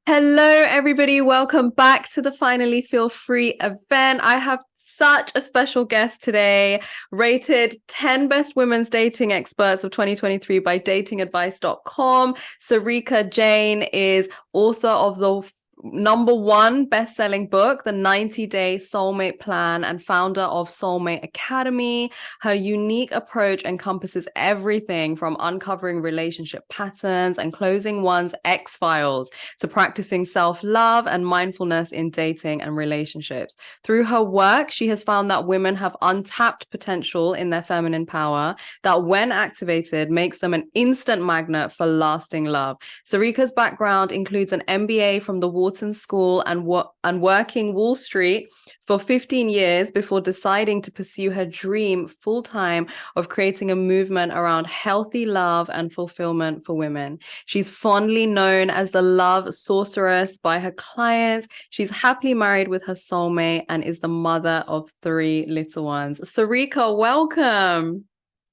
Hello, everybody. Welcome back to the Finally Feel Free event. I have such a special guest today, rated 10 best women's dating experts of 2023 by datingadvice.com. Sarika Jain is author of the number one best-selling book, The 90-Day Soulmate Plan, and founder of Soulmate Academy. Her unique approach encompasses everything from uncovering relationship patterns and closing one's X-files to practicing self-love and mindfulness in dating and relationships. Through her work, she has found that women have untapped potential in their feminine power that, when activated, makes them an instant magnet for lasting love. Sarika's background includes an MBA from the Wharton School and working Wall Street for 15 years before deciding to pursue her dream full-time of creating a movement around healthy love and fulfillment for women. She's fondly known as the love sorceress by her clients. She's happily married with her soulmate and is the mother of 3 little ones. Sarika, welcome.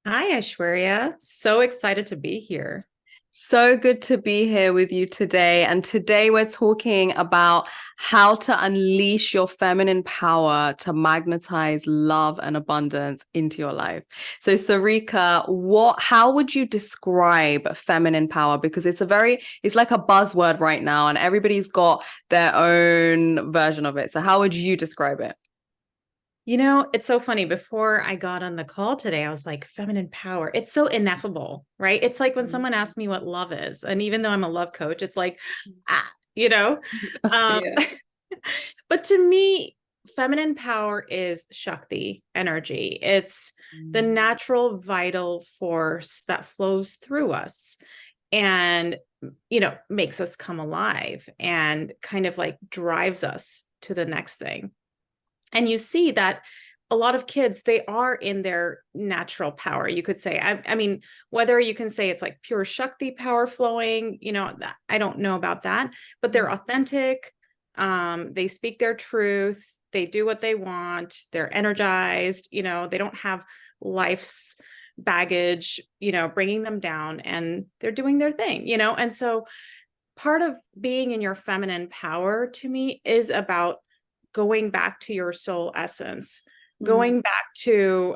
Hi, Aishwarya. So excited to be here. So good to be here with you today. And today we're talking about how to unleash your feminine power to magnetize love and abundance into your life. So Sarika, how would you describe feminine power? Because it's like a buzzword right now and everybody's got their own version of it. So how would you describe it? It's so funny. Before I got on the call today, I was like, feminine power. It's so ineffable, right? It's like when someone asks me what love is. And even though I'm a love coach, it's like, ah, you know? Exactly. Um, Yeah. but to me, feminine power is Shakti energy. It's the natural vital force that flows through us and, makes us come alive and kind of like drives us to the next thing. And you see that a lot of kids, they are in their natural power, you could say. I mean, whether you can say it's like pure Shakti power flowing, I don't know about that, but they're authentic. They speak their truth. They do what they want. They're energized. They don't have life's baggage, bringing them down, and they're doing their thing, And so part of being in your feminine power to me is about going back to your soul essence, Mm. going back to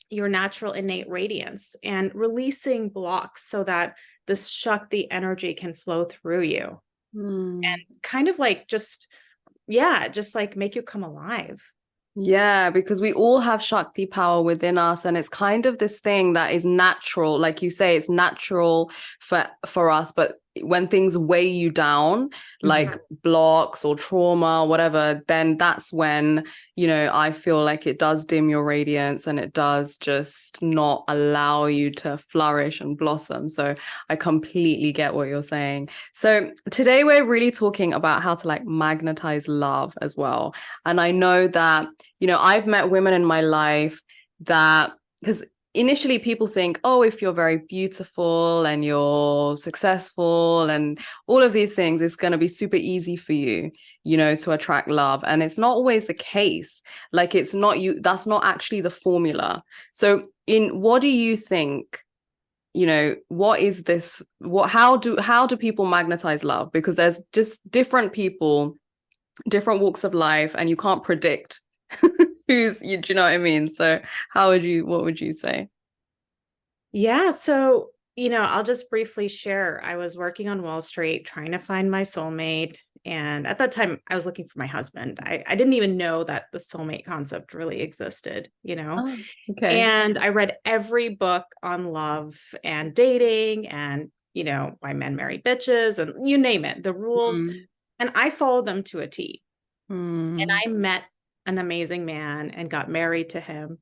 your natural innate radiance and releasing blocks so that this Shakti energy can flow through you and Mm. kind of like just like make you come alive. Yeah, because we all have Shakti power within us, and it's kind of this thing that is natural. Like you say, it's natural for us, but when things weigh you down, like Mhm. blocks or trauma, whatever, then that's when, I feel like it does dim your radiance and it does just not allow you to flourish and blossom. So I completely get what you're saying. So today we're really talking about how to like magnetize love as well. And I know that I've met women in my life that, because initially people think, oh, if you're very beautiful and you're successful and all of these things, it's going to be super easy for you, to attract love. And it's not always the case. Like it's not you, that's not actually the formula. So what do you think? What is this? How do people magnetize love? Because there's just different people, different walks of life, and you can't predict do you know what I mean? So what would you say? Yeah. So, I'll just briefly share. I was working on Wall Street trying to find my soulmate. And at that time, I was looking for my husband. I didn't even know that the soulmate concept really existed. Oh, okay. And I read every book on love and dating and, why men marry bitches and you name it, the rules. Mm, And I followed them to a T. And mm, I met an amazing man and got married to him.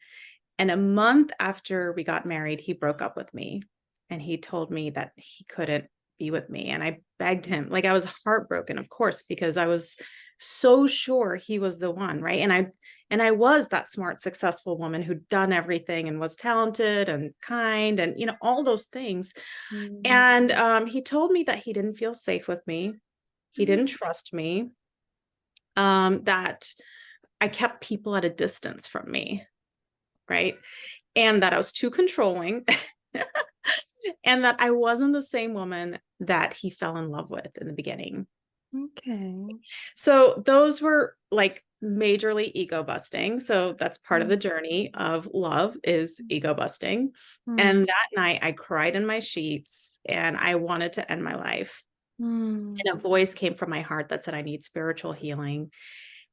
And a month after we got married, he broke up with me and he told me that he couldn't be with me. And I begged him, like I was heartbroken, of course, because I was so sure he was the one, right? And I was that smart, successful woman who'd done everything and was talented and kind and all those things. mm, And he told me that he didn't feel safe with me. He didn't trust me. That I kept people at a distance from me, right? And that I was too controlling and that I wasn't the same woman that he fell in love with in the beginning. Okay. So those were like majorly ego busting. So that's part of the Mm. journey of love is ego busting. Mm. And that night I cried in my sheets and I wanted to end my life. Mm. And a voice came from my heart that said, I need spiritual healing.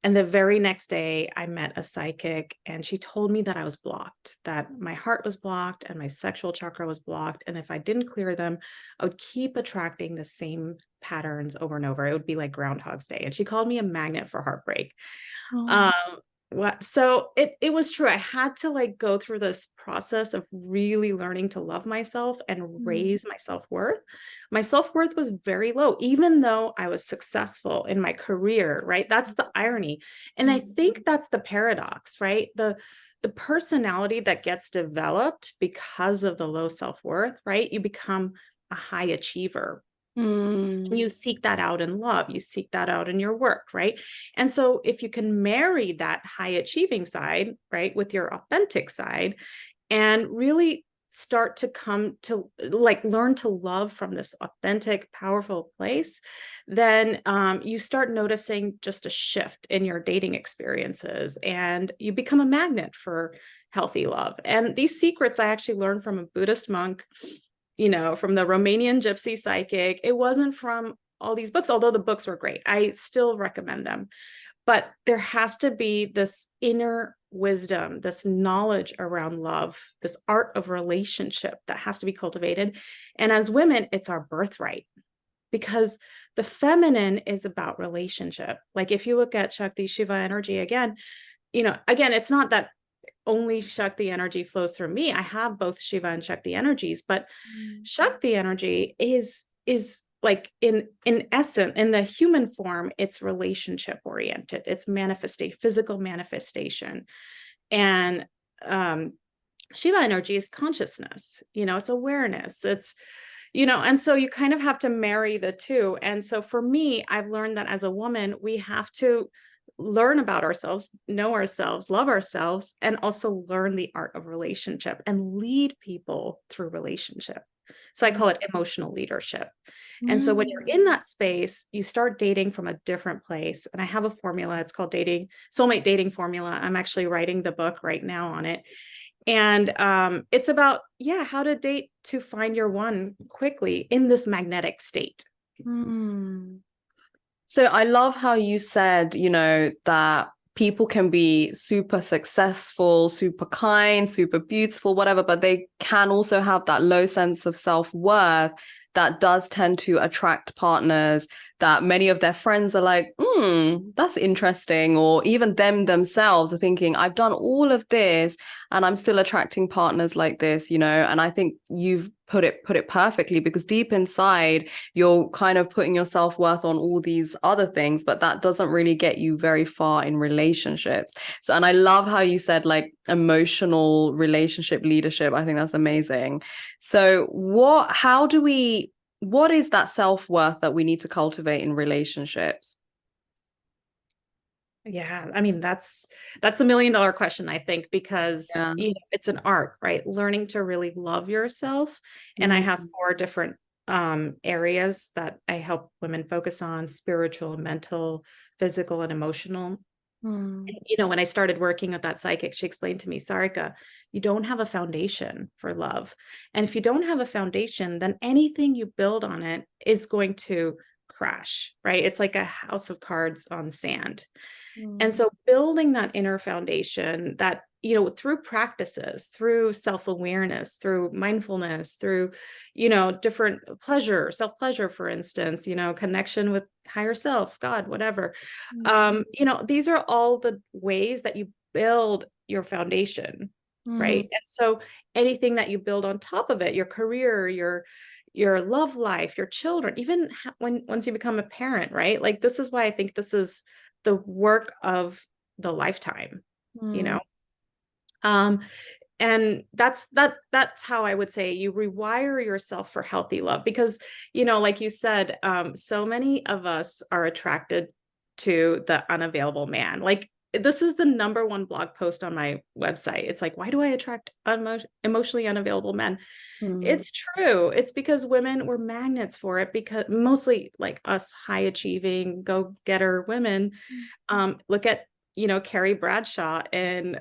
And the very next day, I met a psychic and she told me that I was blocked, that my heart was blocked and my sexual chakra was blocked. And if I didn't clear them, I would keep attracting the same patterns over and over. It would be like Groundhog's Day. And she called me a magnet for heartbreak. Oh. Um, so it was true. I had to like go through this process of really learning to love myself and Mm. raise my self-worth. My self-worth was very low, even though I was successful in my career, right? That's the irony. And I Mm. think that's the paradox, right? The personality that gets developed because of the low self-worth, right? You become a high achiever. Mm. You seek that out in love, you seek that out in your work, right? And so if you can marry that high achieving side, right, with your authentic side and really start to come to like learn to love from this authentic powerful place, then you start noticing just a shift in your dating experiences and you become a magnet for healthy love. And these secrets I actually learned from a Buddhist monk, from the Romanian gypsy psychic. It wasn't from all these books, although the books were great. I still recommend them. But there has to be this inner wisdom, this knowledge around love, this art of relationship that has to be cultivated. And as women, it's our birthright because the feminine is about relationship. Like if you look at Shakti Shiva energy again, again, it's not that only Shakti energy flows through me. I have both Shiva and Shakti energies, but Mm. Shakti energy is like in essence, in the human form, it's relationship oriented. It's manifestation, physical manifestation. And Shiva energy is consciousness, it's awareness. And so you kind of have to marry the two. And so for me, I've learned that as a woman, we have to learn about ourselves, know ourselves, love ourselves, and also learn the art of relationship and lead people through relationship. So I call it emotional leadership. And so when you're in Mm. that space, you start dating from a different place. And I have a formula. It's called soulmate dating formula. I'm actually writing the book right now on it. And it's about, how to date to find your one quickly in this magnetic state. Mm. So I love how you said, that people can be super successful, super kind, super beautiful, whatever, but they can also have that low sense of self-worth that does tend to attract partners that many of their friends are like, that's interesting. Or even them themselves are thinking, I've done all of this and I'm still attracting partners like this, and I think you've put it perfectly, because deep inside you're kind of putting your self-worth on all these other things, but that doesn't really get you very far in relationships. So, and I love how you said like emotional relationship leadership. I think that's amazing. So what is that self-worth that we need to cultivate in relationships? Yeah, I mean that's the $1 million question, I think, because Yeah. it's an art, right? Learning to really love yourself. And I have Mm. 4 different areas that I help women focus on: spiritual, mental, physical, and emotional. Mm. When I started working with that psychic, she explained to me, Sarika, you don't have a foundation for love. And if you don't have a foundation, then anything you build on it is going to crash, right? It's like a house of cards on sand. And Mm. so building that inner foundation that, through practices, through self-awareness, through mindfulness, through, different pleasure, self-pleasure, for instance, connection with higher self, God, whatever. Mm. These are all the ways that you build your foundation, right? Mm. And so anything that you build on top of it, your career, your love life, your children, even once you become a parent, right? Like this is why I think this is the work of the lifetime, you Mm. know? Um, and that's how I would say you rewire yourself for healthy love because, like you said, so many of us are attracted to the unavailable man. Like this is the number one blog post on my website. It's like, why do I attract emotionally unavailable men? Mm. It's true. It's because women were magnets for it, because mostly like us high achieving, go getter women. Look at, Carrie Bradshaw in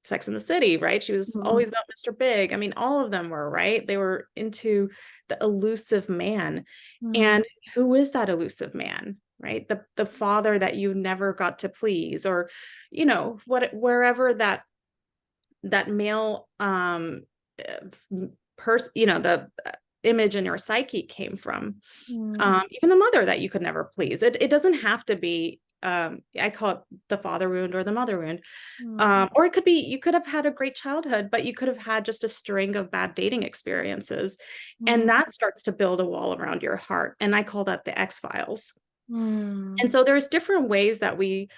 Sex and the City, right? She was Mm. always about Mr. Big. I mean, all of them were, right? They were into the elusive man. Mm. And who is that elusive man? Right? The father that you never got to please, or, wherever that male person, the image in your psyche came from. Mm. Even the mother that you could never please. It doesn't have to be, I call it the father wound or the mother wound. Mm. Or it could be, you could have had a great childhood, but you could have had just a string of bad dating experiences. Mm. And that starts to build a wall around your heart. And I call that the X-Files. And Mm. so there's different ways that we,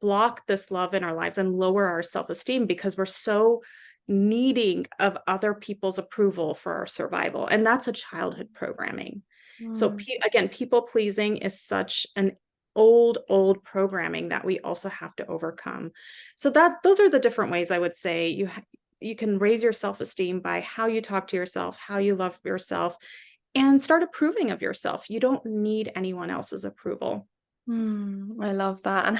block this love in our lives and lower our self-esteem, because we're so needing of other people's approval for our survival. And that's a childhood programming. So Mm. again, people pleasing is such an old programming that we also have to overcome. So those are the different ways I would say you can raise your self-esteem by how you talk to yourself, how you love yourself, and start approving of yourself. You don't need anyone else's approval. I love that. And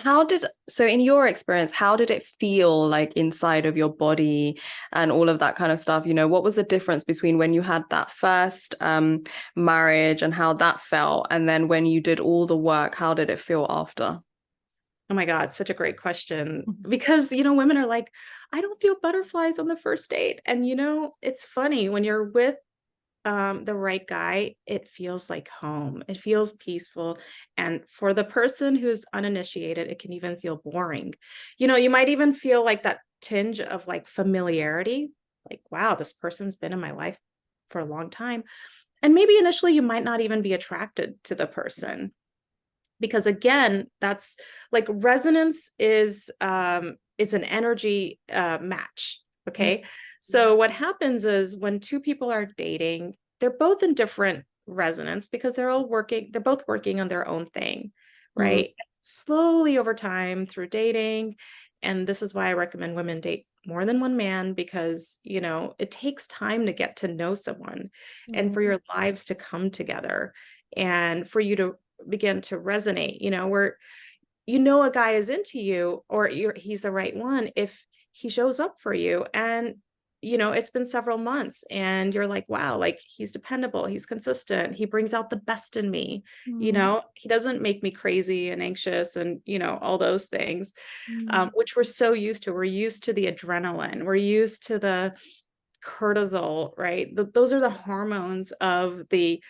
so in your experience, how did it feel like inside of your body and all of that kind of stuff? What was the difference between when you had that first marriage and how that felt, and then when you did all the work, how did it feel after? Oh my God, such a great question. Because, women are like, I don't feel butterflies on the first date. And, it's funny when you're with the right guy, it feels like home. It feels peaceful. And for the person who's uninitiated, it can even feel boring. You might even feel like that tinge of like familiarity, like, wow, this person's been in my life for a long time. And maybe initially you might not even be attracted to the person, because again, that's like resonance is it's an energy match. Okay. So what happens is when two people are dating, they're both in different resonance because they're both working on their own thing, Mm. right? Slowly over time through dating. And this is why I recommend women date more than one man, because, it takes time to get to know someone and for Mm. your lives to come together and for you to begin to resonate, where a guy is into you, or he's the right one if he shows up for you, and it's been several months and you're like, wow, like he's dependable, he's consistent, he brings out the best in me, Mm. he doesn't make me crazy and anxious and all those things, Mm. which we're so used to. We're used to the adrenaline, we're used to the cortisol, right? Those are the hormones of the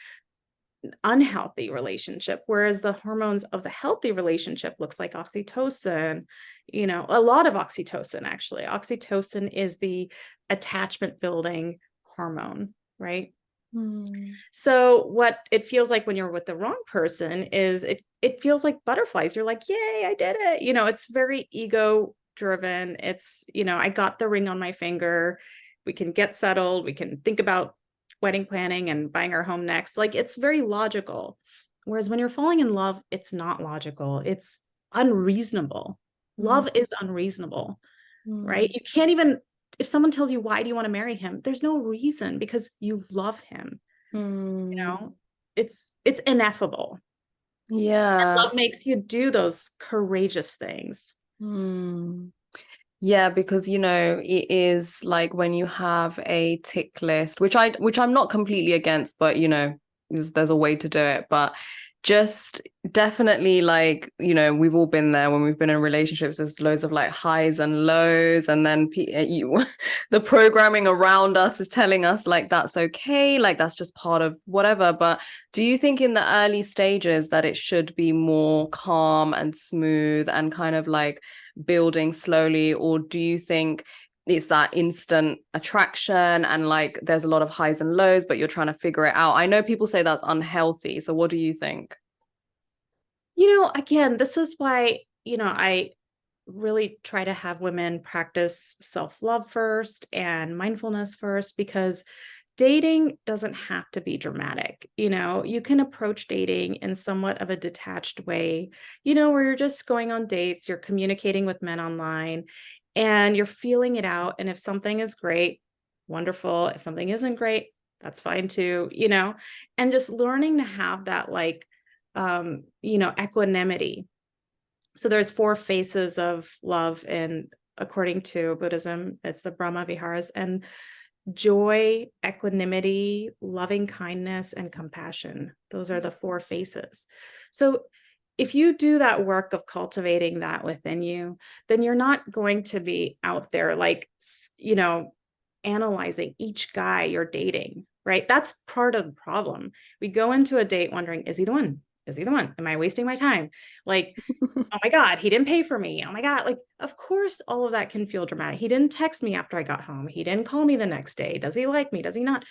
unhealthy relationship, whereas the hormones of the healthy relationship looks like oxytocin, a lot of oxytocin. Actually, oxytocin is the attachment building hormone, right? Mm. So what it feels like when you're with the wrong person is it feels like butterflies. You're like, yay, I did it. It's very ego driven. It's, I got the ring on my finger. We can get settled. We can think about wedding planning and buying our home next. Like, it's very logical. Whereas when you're falling in love, it's not logical. It's unreasonable. Mm. Love is unreasonable, right? Mm. You can't even, if someone tells you, why do you want to marry him? There's no reason, because you love him. you Mm. know it's ineffable. Yeah. Love makes you do those courageous things. Mm. Yeah, because it is like when you have a tick list, which I'm not completely against, but there's a way to do it. But just definitely, like, we've all been there when we've been in relationships. There's loads of like highs and lows, and then the programming around us is telling us like that's okay, like that's just part of whatever. But do you think in the early stages that it should be more calm and smooth and kind of like building slowly, or do you think it's that instant attraction and like there's a lot of highs and lows but you're trying to figure it out? I know people say that's unhealthy, so what do you think? Again, this is why I really try to have women practice self-love first and mindfulness first, because dating doesn't have to be dramatic. You can approach dating in somewhat of a detached way, where you're just going on dates, you're communicating with men online, and you're feeling it out. And if something is great, wonderful. If something isn't great, that's fine too, and just learning to have that equanimity. So there's 4 faces of love, and according to Buddhism, it's the Brahma Viharas, and joy, equanimity, loving kindness, and compassion. Those are the 4 faces. So if you do that work of cultivating that within you, then you're not going to be out there analyzing each guy you're dating, right? That's part of the problem. We go into a date wondering, is he the one? Is he the one? Am I wasting my time? Oh my God, he didn't pay for me. Oh my God. Of course, all of that can feel dramatic. He didn't text me after I got home. He didn't call me the next day. Does he like me? Does he not?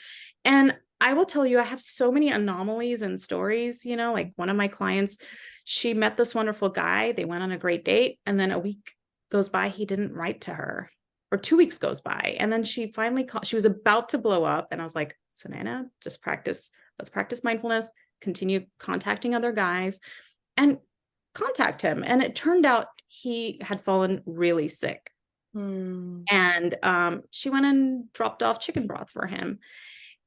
And I will tell you, I have so many anomalies and stories. One of my clients, she met this wonderful guy. They went on a great date. And then a week goes by, he didn't write to her. Or 2 weeks goes by. And then she finally called. She was about to blow up. And I was like, Sanana, just practice. Let's practice mindfulness, continue contacting other guys, and contact him. And it turned out he had fallen really sick. And she went and dropped off chicken broth for him.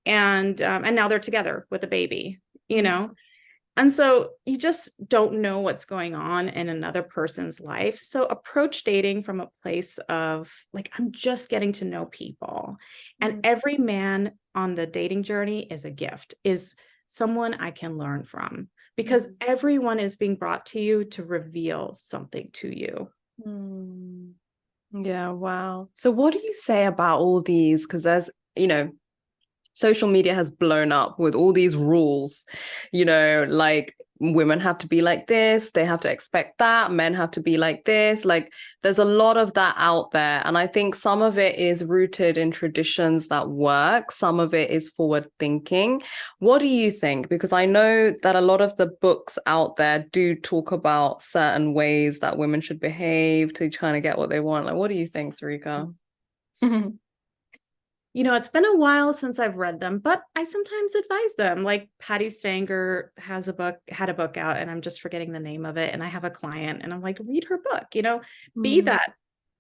And now they're together with a baby, And so you just don't know what's going on in another person's life. So approach dating from a place of I'm just getting to know people. And every man on the dating journey is a gift, is someone I can learn from, because everyone is being brought to you to reveal something to you. Yeah, wow. So what do you say about all these? Because there's, social media has blown up with all these rules, women have to be like this, they have to expect that, men have to be like this. There's a lot of that out there. And I think some of it is rooted in traditions that work. Some of it is forward thinking. What do you think? Because I know that a lot of the books out there do talk about certain ways that women should behave to kind of get what they want. What do you think, Sarika? It's been a while since I've read them, but I sometimes advise them. Patty Stanger had a book out, and I'm just forgetting the name of it. And I have a client and I'm like, read her book, be that,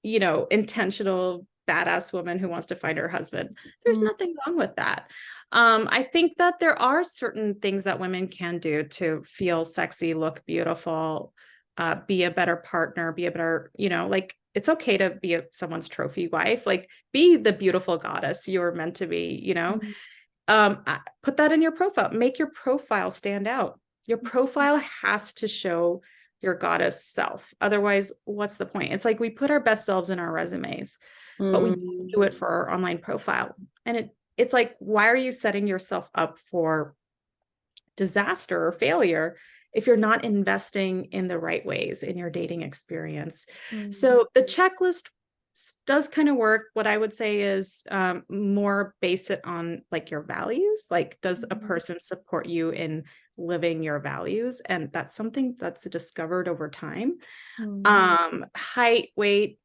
intentional, badass woman who wants to find her husband. There's nothing wrong with that. I think that there are certain things that women can do to feel sexy, look beautiful, be a better partner, be a better, it's okay to be someone's trophy wife, be the beautiful goddess you're meant to be, put that in your profile, make your profile stand out. Your profile has to show your goddess self. Otherwise, what's the point? It's we put our best selves in our resumes, but we don't do it for our online profile. And it's why are you setting yourself up for disaster or failure if you're not investing in the right ways in your dating experience? So the checklist does kind of work. What I would say is more base it on your values. Does a person support you in living your values? And that's something that's discovered over time. Height, weight,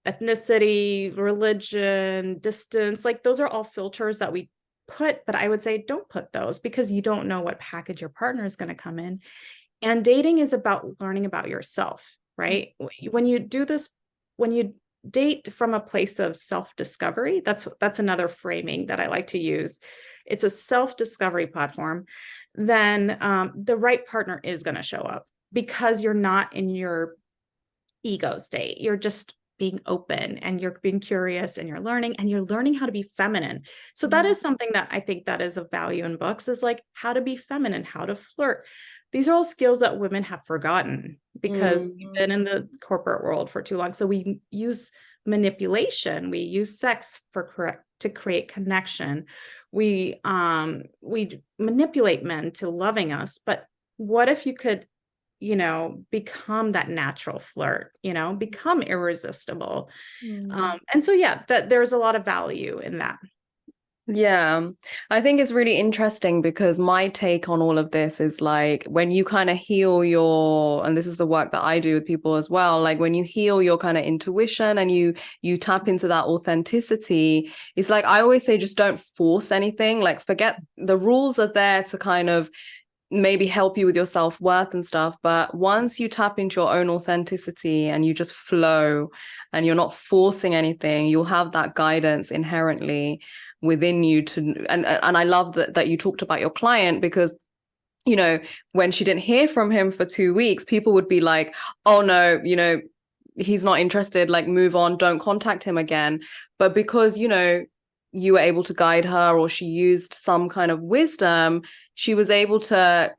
ethnicity, religion, distance, those are all filters that we put, but I would say don't put those, because you don't know what package your partner is going to come in. And dating is about learning about yourself, right? When you do this, when you date from a place of self-discovery, that's another framing that I like to use. It's a self-discovery platform. Then the right partner is going to show up, because you're not in your ego state. You're just being open, and you're being curious, and you're learning how to be feminine. So that is something that I think that is of value in books, is how to be feminine, how to flirt. These are all skills that women have forgotten, because we've been in the corporate world for too long. So we use manipulation, we use sex to create connection. We manipulate men to loving us. But what if you could become that natural flirt, become irresistible. And so, yeah, that there's a lot of value in that. Yeah, I think it's really interesting because my take on all of this is like when you kind of heal your, and this is the work that I do with people as well, like when you heal your kind of intuition and you tap into that authenticity, it's like I always say just don't force anything. Like forget the rules are there to kind of maybe help you with your self-worth and stuff, but once you tap into your own authenticity and you just flow and you're not forcing anything, you'll have that guidance inherently within you to and I love that you talked about your client because when she didn't hear from him for 2 weeks, people would be like, oh no, he's not interested, like move on, don't contact him again. But because you were able to guide her or she used some kind of wisdom, she was able to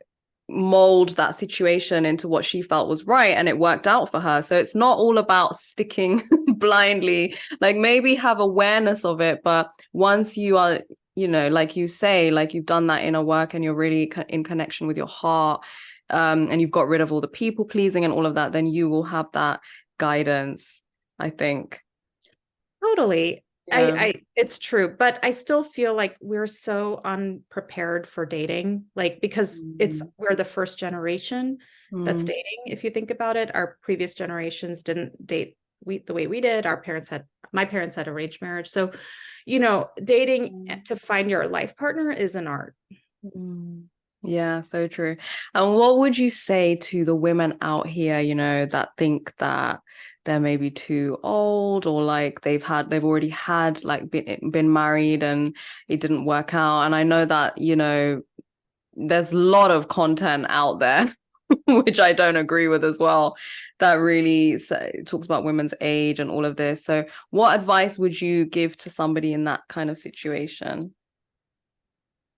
mold that situation into what she felt was right and it worked out for her. So it's not all about sticking blindly, like maybe have awareness of it, but once you are like you say, like you've done that inner work and you're really in connection with your heart, and you've got rid of all the people pleasing and all of that, then you will have that guidance, I think. Totally. Yeah. It's true, but I still feel like we're so unprepared for dating, like because we're the first generation that's Mm. dating. If you think about it, our previous generations didn't date the way we did. My parents had arranged marriage. So, dating to find your life partner is an art. Mm. Yeah, so true. And what would you say to the women out here, that think that they're maybe too old or like they've already had like been married and it didn't work out? And I know that, there's a lot of content out there, which I don't agree with as well, that really talks about women's age and all of this. So what advice would you give to somebody in that kind of situation?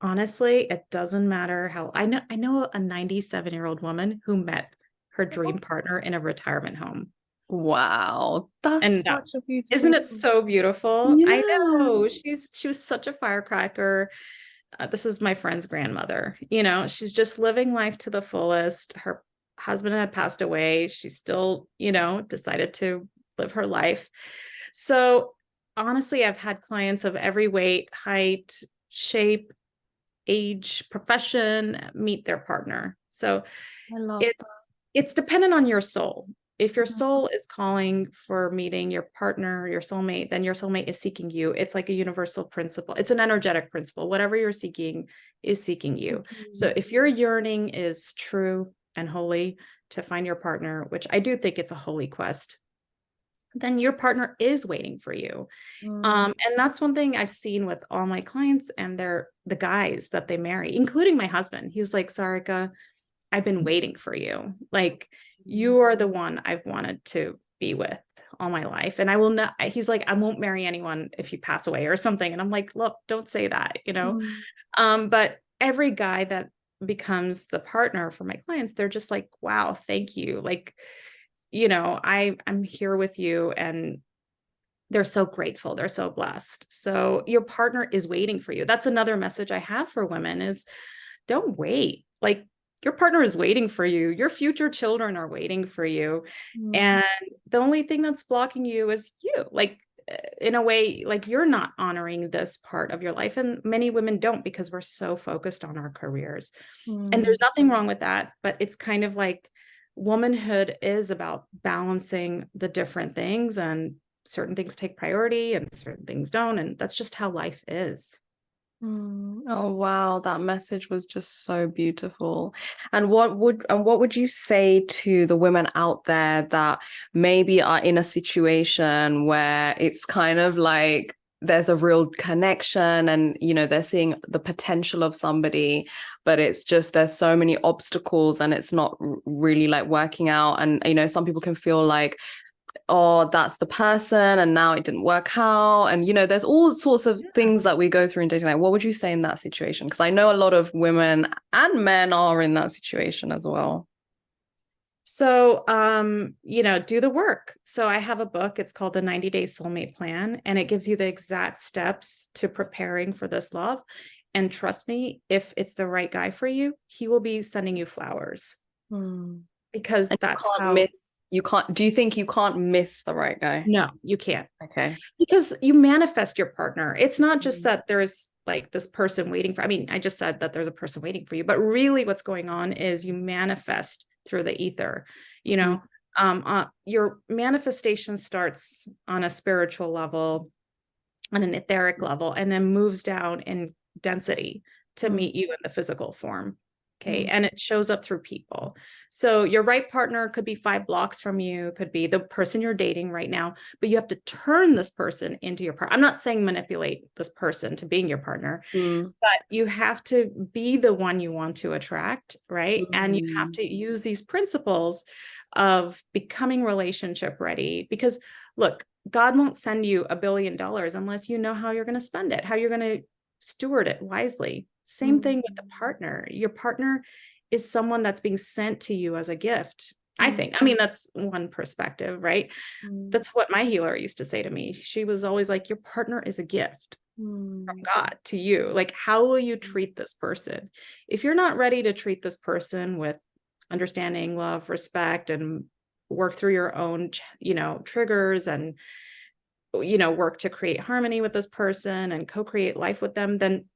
Honestly, it doesn't matter how I know a 97-year-old woman who met her dream partner in a retirement home. Wow, that's And such a isn't beautiful. it so beautiful? I Yeah. know. She was such a firecracker. This is my friend's grandmother. She's just living life to the fullest. Her husband had passed away. She still, decided to live her life. So honestly, I've had clients of every weight, height, shape, age, profession meet their partner. So I love it's it's dependent on your soul. If your that. soul is calling for meeting your partner, your soulmate, then your soulmate is seeking you. It's like a universal principle. It's an energetic principle. Whatever you're seeking is seeking you. So Mhm. if your yearning is true and holy to find your partner, which I do think it's a holy quest, then your partner is waiting for you. Mm. And that's one thing I've seen with all my clients and the guys that they marry, including my husband. He was like, Sarika, I've been waiting for you. Like, you are the one I've wanted to be with all my life. And I will not, he's like, I won't marry anyone if you pass away or something. And I'm like, look, don't say that. Mm. But every guy that becomes the partner for my clients, they're just like, wow, thank you. Like, I'm here with you, and they're so grateful. They're so blessed. So your partner is waiting for you. That's another message I have for women is don't wait. Like, your partner is waiting for you. Your future children are waiting for you. Mm. And the only thing that's blocking you is you. Like, in a way, like you're not honoring this part of your life. And many women don't because we're so focused on our careers. And Mm. there's nothing wrong with that. But it's kind of like womanhood is about balancing the different things, and certain things take priority and certain things don't. And that's just how life is. Mm. Oh wow, that message was just so beautiful. And what would you say to the women out there that maybe are in a situation where it's kind of like there's a real connection and they're seeing the potential of somebody, but it's just there's so many obstacles and it's not really like working out, and some people can feel like, oh, that's the person and now it didn't work out. And there's all sorts of things that we go through in dating. Like, what would you say in that situation? Because I know a lot of women and men are in that situation as well. So, do the work. So I have a book. It's called the 90-Day Soulmate Plan, and it gives you the exact steps to preparing for this love. And trust me, if it's the right guy for you, he will be sending you flowers Hmm. because And that's how. you can't, do you think you can't miss the right guy? No, you can't. Okay. Because you manifest your partner. It's not just Mm. that there's like this person waiting for, I mean, I just said that there's a person waiting for you, but really what's going on is you manifest through the ether, you know. Your manifestation starts on a spiritual level, on an etheric level, and then moves down in density to meet you in the physical form. Okay. And it shows up through people. So your right partner could be 5 blocks from you, could be the person you're dating right now, but you have to turn this person into your partner. I'm not saying manipulate this person to being your partner, but you have to be the one you want to attract, right? And you have to use these principles of becoming relationship ready, because look, God won't send you $1 billion unless you know how you're going to spend it, how you're going to steward it wisely. Same thing with the partner. Your partner is someone that's being sent to you as a gift. I think, I mean, that's one perspective, right? That's what my healer used to say to me. She was always like, your partner is a gift from God to you. Like, how will you treat this person? If you're not ready to treat this person with understanding, love, respect, and work through your own, you know, triggers, and, you know, work to create harmony with this person and co-create life with them, then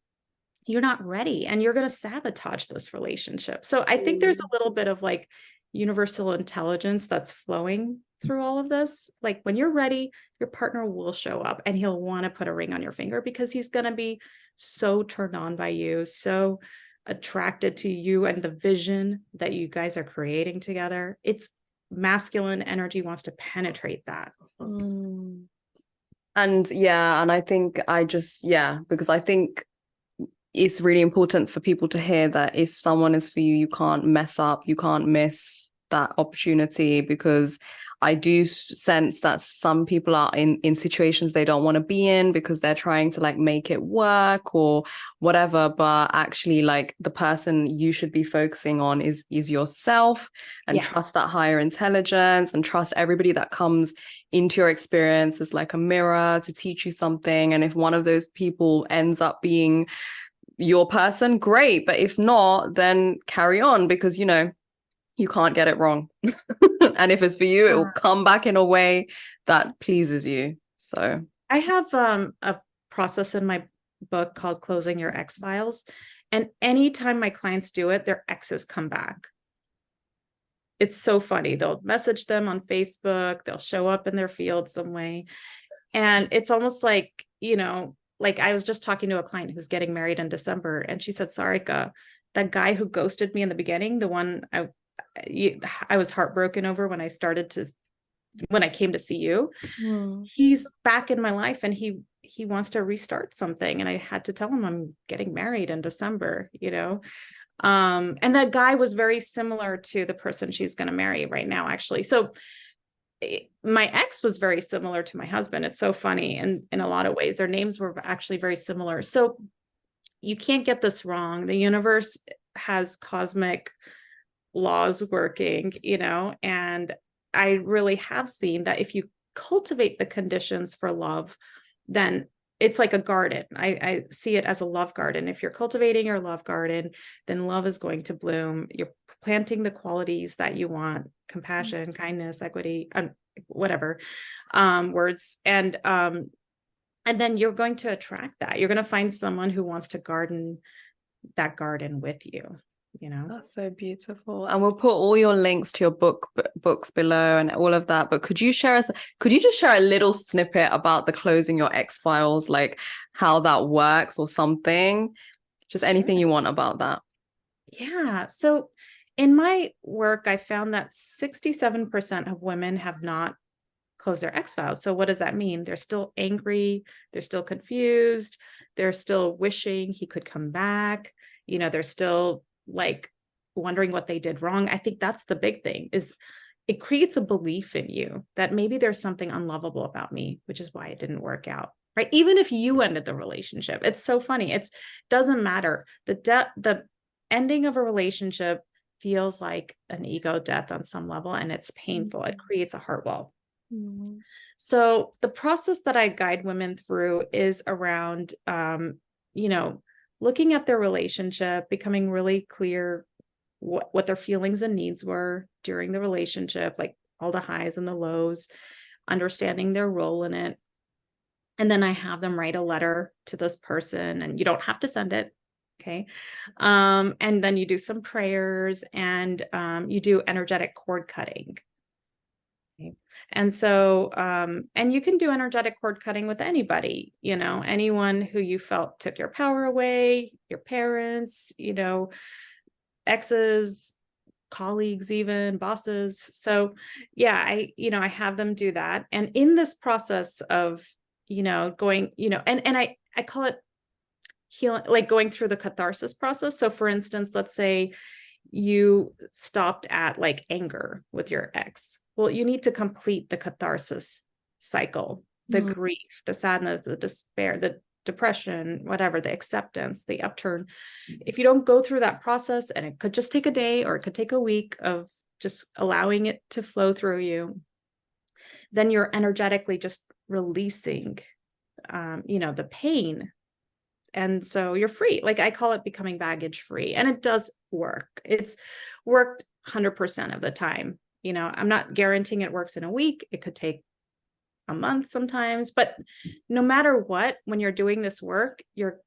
you're not ready and you're going to sabotage this relationship. So I think there's a little bit of like universal intelligence that's flowing through all of this. Like, when you're ready, your partner will show up and he'll want to put a ring on your finger, because he's going to be so turned on by you, so attracted to you and the vision that you guys are creating together. It's masculine energy wants to penetrate that. And yeah, and I think because I think it's really important for people to hear that if someone is for you, you can't mess up, you can't miss that opportunity, because I do sense that some people are in situations they don't want to be in because they're trying to like make it work or whatever. But actually, like, the person you should be focusing on is yourself, and trust that higher intelligence, and trust everybody that comes into your experience as like a mirror to teach you something. And if one of those people ends up being your person, great. But if not, then carry on, because, you know, you can't get it wrong. And if it's for you, it will come back in a way that pleases you. So I have a process in my book called Closing Your X Files. And anytime my clients do it, their exes come back. It's so funny. They'll message them on Facebook, they'll show up in their field some way. And it's almost like, you know, like I was just talking to a client who's getting married in December, and she said, Sarika, that guy who ghosted me in the beginning, the one I was heartbroken over when I came to see you, he's back in my life, and he wants to restart something. And I had to tell him I'm getting married in December, you know. And that guy was very similar to the person she's going to marry right now, actually. So my ex was very similar to my husband. It's so funny. And in a lot of ways, their names were actually very similar. So you can't get this wrong. The universe has cosmic laws working, you know, and I really have seen that if you cultivate the conditions for love, then it's like a garden. I see it as a love garden. If you're cultivating your love garden, then love is going to bloom. You're planting the qualities that you want: compassion, kindness, equity, whatever words. And then you're going to attract that. You're going to find someone who wants to garden that garden with you. You know, that's so beautiful. And we'll put all your links to your books below and all of that. But could you just share a little snippet about the Closing Your X Files, like how that works or something? Just anything you want about that. Yeah. So in my work, I found that 67% of women have not closed their X Files. So what does that mean? They're still angry. They're still confused. They're still wishing he could come back. You know, they're still like wondering what they did wrong. I think that's the big thing, is it creates a belief in you that maybe there's something unlovable about me, which is why it didn't work out, right? Even if you ended the relationship, it's so funny. It doesn't matter. The ending of a relationship feels like an ego death on some level, and it's painful. It creates a heart wall. So the process that I guide women through is around, you know, looking at their relationship, becoming really clear what their feelings and needs were during the relationship, like all the highs and the lows, understanding their role in it, And then I have them write a letter to this person, and you don't have to send it. Okay. And then you do some prayers, and you do energetic cord cutting. Okay. And so, and you can do energetic cord cutting with anybody, anyone who you felt took your power away, your parents, exes, colleagues, even bosses. So yeah, I have them do that. And in this process of, going, and I call it healing, like going through the catharsis process. So for instance, let's say you stopped at like anger with your ex. Well, you need to complete the catharsis cycle, the grief, the sadness, the despair, the depression, whatever, the acceptance, the upturn. If you don't go through that process, and it could just take a day or it could take a week of just allowing it to flow through you, then you're energetically just releasing, the pain. And so you're free. Like I call it becoming baggage free. And it does work. It's worked 100% of the time. I'm not guaranteeing it works in a week. It could take a month sometimes, but no matter what, when you're doing this work, you're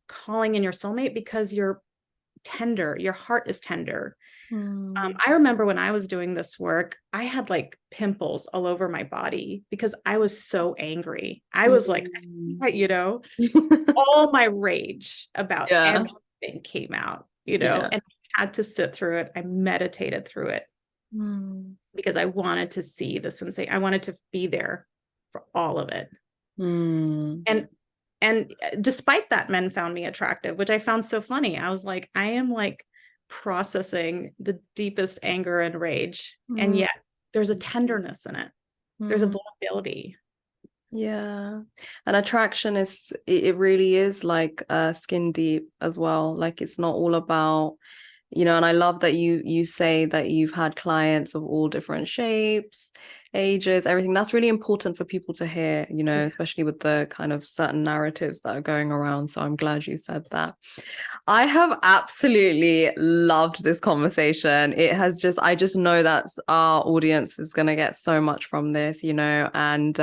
calling in your soulmate because you're tender. Your heart is tender. I remember when I was doing this work, I had like pimples all over my body because I was so angry. I was like, all my rage about Yeah. everything came out, Yeah. and I had to sit through it. I meditated through it because I wanted to see the sensation. I wanted to be there for all of it. And despite that, men found me attractive, which I found so funny. I was like, I am like processing the deepest anger and rage. And yet there's a tenderness in it. There's a vulnerability. Yeah. And attraction it really is like skin deep as well. Like it's not all about, and I love that you say that you've had clients of all different shapes, ages, everything. That's really important for people to hear, especially with the kind of certain narratives that are going around. So I'm glad you said that. I have absolutely loved this conversation. I just know that our audience is going to get so much from this, and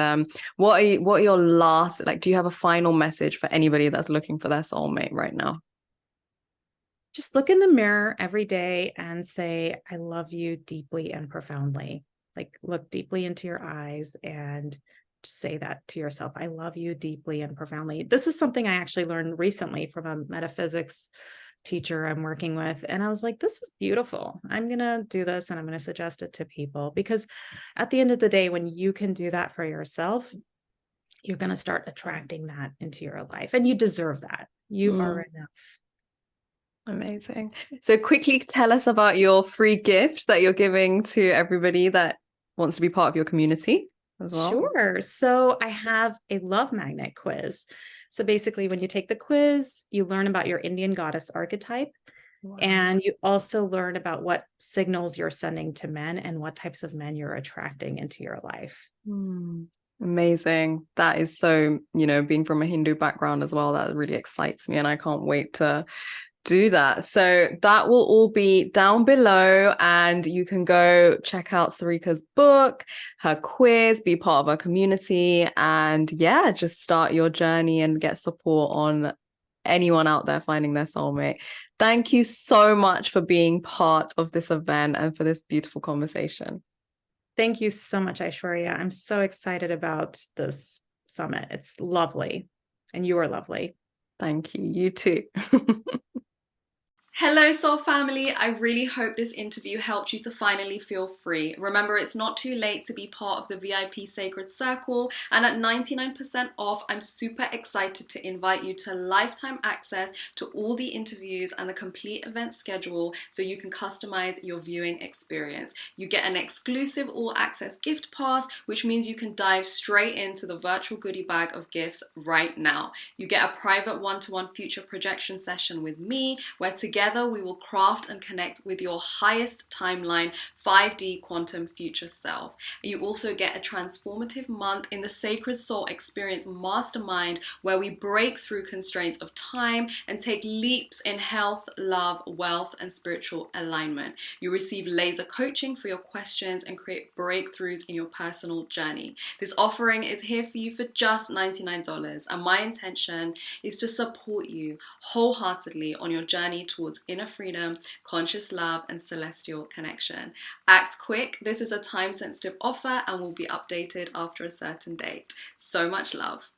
what are your last, like, do you have a final message for anybody that's looking for their soulmate right now? Just look in the mirror every day and say, I love you deeply and profoundly. Like look deeply into your eyes and just say that to yourself. I love you deeply and profoundly. This is something I actually learned recently from a metaphysics teacher I'm working with. And I was like, this is beautiful. I'm going to do this and I'm going to suggest it to people, because at the end of the day, when you can do that for yourself, you're going to start attracting that into your life, and you deserve that. You are enough. Amazing. So quickly tell us about your free gift that you're giving to everybody that wants to be part of your community as well. Sure. So I have a love magnet quiz. So basically, when you take the quiz, you learn about your Indian goddess archetype. Wow. And you also learn about what signals you're sending to men and what types of men you're attracting into your life. Amazing. That is so, being from a Hindu background as well, that really excites me, and I can't wait to do that. So that will all be down below, and you can go check out Sarika's book, her quiz, be part of our community, and yeah, just start your journey and get support on anyone out there finding their soulmate. Thank you so much for being part of this event and for this beautiful conversation. Thank you so much, Aishwarya. I'm so excited about this summit. It's lovely, and you are lovely. Thank you. You too. Hello, Soul Family. I really hope this interview helped you to finally feel free. Remember, it's not too late to be part of the VIP Sacred Circle, and at 99% off, I'm super excited to invite you to lifetime access to all the interviews and the complete event schedule so you can customize your viewing experience. You get an exclusive all-access gift pass, which means you can dive straight into the virtual goodie bag of gifts right now. You get a private one-to-one future projection session with me, where together together we will craft and connect with your highest timeline 5D quantum future self. You also get a transformative month in the Sacred Soul Experience Mastermind, where we break through constraints of time and take leaps in health, love, wealth, and spiritual alignment. You receive laser coaching for your questions and create breakthroughs in your personal journey. This offering is here for you for just $99, and my intention is to support you wholeheartedly on your journey towards inner freedom, conscious love, and celestial connection. Act quick. This is a time-sensitive offer and will be updated after a certain date. So much love.